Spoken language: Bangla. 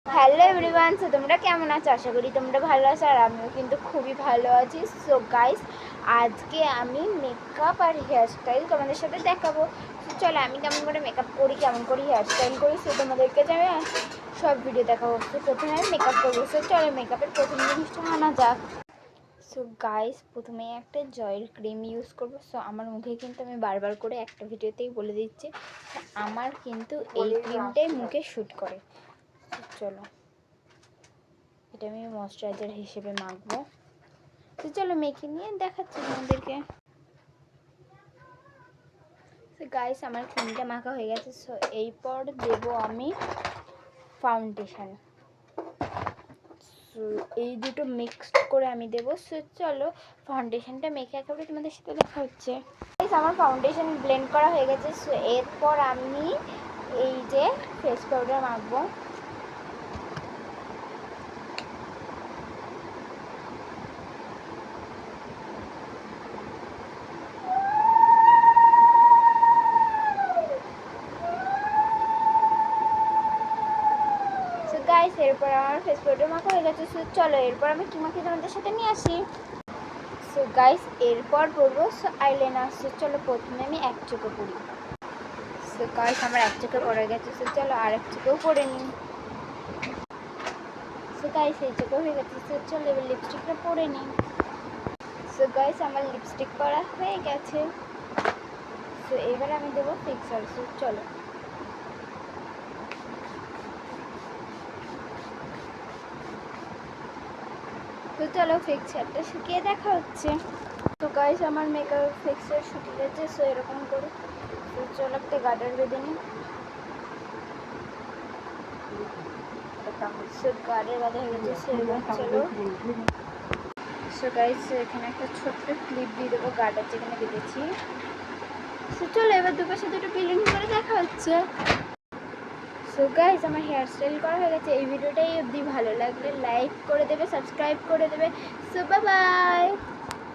হ্যালো এভরিওয়ান, সো তোমরা কেমন আছো? আশা করি তোমরা ভালো আছো, আর আমিও কিন্তু খুবই ভালো আছি। সো গাইস, আজকে আমি মেকআপ আর হেয়ারস্টাইল তোমাদের সাথে দেখাবো। তো চলো আমি কেমন করে মেকআপ করি, কেমন করে হেয়ারস্টাইল করি, সে তোমাদেরকে আমি সব ভিডিও দেখাবো। তো প্রথমে আমি মেকআপ করবো। সো চলো মেকআপের প্রথম জিনিসটা আনা যাক। সো গাইস, প্রথমে একটা জয়েল ক্রিম ইউজ করবো। সো আমার মুখে কিন্তু আমি বারবার করে একটা ভিডিওতেই বলে দিচ্ছি, আমার কিন্তু এই ক্রিমটাই মুখে শ্যুট করে। চলো এটা আমি ময়শ্চারাইজার হিসেবে মাখবো। তো চলো মেখে নিয়ে দেখাচ্ছি তোমাদেরকে। তো গাইস, আমার ক্রিমটা মাখা হয়ে গেছে। সো এরপর দেবো আমি ফাউন্ডেশন। সো এই দুটো মিক্সড করে আমি দেবো। সো চলো ফাউন্ডেশনটা মেখে একেবারে তোমাদের সাথে দেখা হচ্ছে। গাইস, আমার ফাউন্ডেশন ব্লেন্ড করা হয়ে গেছে। সো এরপর আমি এই যে ফেস পাউডার মাখবো। গাইস, এরপর আমার ফেস পাউডার মাখা হয়ে গেছে। সো চলো এরপর আমি কি মাখি তোমাদের সাথে নিয়ে আসি। সো গাইস, এরপর পরবো আইলাইনার। সো চলো প্রথমে আমি এক চোখে পরি। সো গাইস, আমার এক চোখে পড়ে গেছে। সো চলো আর এক চোখেও পরে নিই। সো গাইস, এই চোখে হয়ে গেছে। সো চলো এবার লিপস্টিকটা পরে নিই। সো গাইস, আমার লিপস্টিক পরা হয়ে গেছে। সো এবার আমি দেবো ফিক্সার। সো চলো তো চলো ফিক্সারটা শুকিয়ে দেখা হচ্ছে। তো গাইস, আমার মেকআপ ফিক্সার শুকিয়ে গেছে। সো এরকম করে তো চলো একটা গার্ডার বেঁধে নিই। সো গার্ডার বাঁধা হয়ে গেছে। সো এবার চলো। সো গাইস, এখানে একটা ছোট্ট ক্লিপ দিয়ে দেবো গার্ডার যেখানে বেঁধেছি। সো চলো এবার দুপাশে দুটো পিলিং করে দেখা হচ্ছে। সো গাইস, আমার হেয়ার স্টাইল করা হয়ে গেছে। এই ভিডিওটাই অবধি ভালো লাগলে লাইক করে দেবে, সাবস্ক্রাইব করে দেবে। So bye bye.